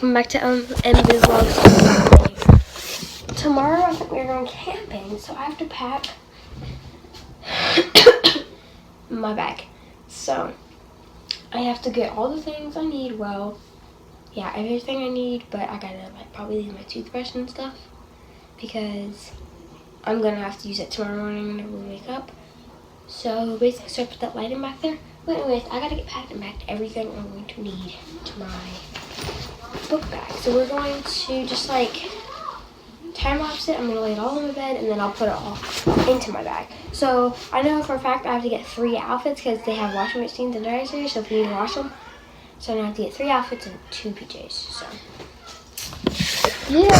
welcome back to MB Vlogs. Tomorrow I think we're going camping, so I have to pack my bag. So I have to get all the things I need. Well, yeah, everything I need, but I gotta probably leave my toothbrush and stuff because I'm gonna have to use it tomorrow morning whenever we wake up. So basically, so I put that lighting back there. But anyways, I gotta get packed and packed everything I'm going to need to my book bag. So we're going to just time lapse it. I'm gonna lay it all in my bed and then I'll put it all into my bag. So I know for a fact I have to get 3 outfits because they have washing machines and dryers here. So if we need to wash them, so I have to get 3 outfits and 2 PJs. So yeah.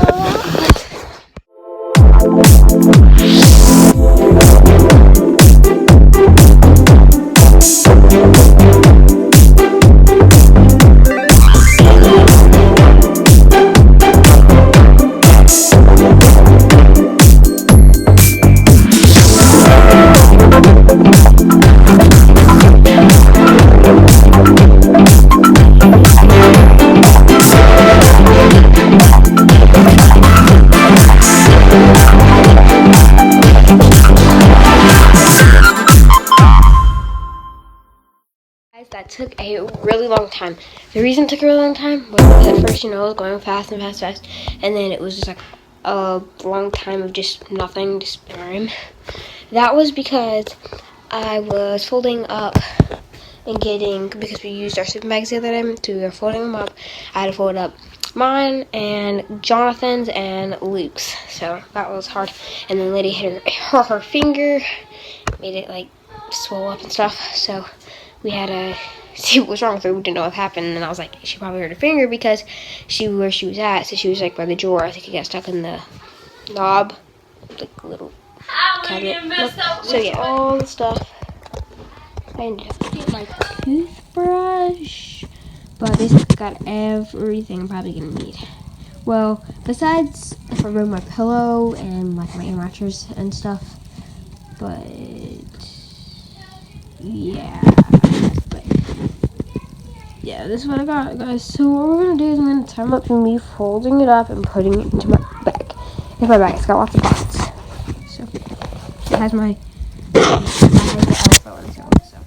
That took a really long time. The reason it took a really long time was at first, it was going fast and fast, and then it was just a long time of just nothing, just time. That was because I was folding up and because we used our sleeping bags the other day, so we were folding them up. I had to fold up mine and Jonathan's and Luke's, so that was hard. And then Lydia hit her finger, made it swell up and stuff, so we had to see what was wrong with her. We didn't know what happened, and I was like, she probably hurt her finger because where she was at, so she was by the drawer. I think it got stuck in the knob, little cabinet. Nope. So yeah, all the stuff. I ended up getting my toothbrush, but basically got everything I'm probably gonna need. Well, besides if I bring my pillow and my air mattress and stuff, but yeah. Yeah, this is what I got, guys. So what we're gonna do is I'm gonna time up me folding it up and putting it into my bag. In my bag, it's got lots of pockets. So it has my iPhone and so.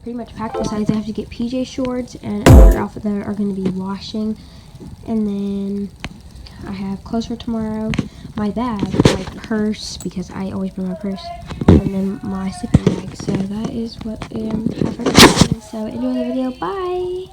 Pretty much packed. Besides, I have to get PJ shorts and another outfit that are going to be washing, and then I have clothes for tomorrow, my bag, my purse, because I always bring my purse, and then my sleeping bag. So that is what I have for today. So enjoy the video. Bye.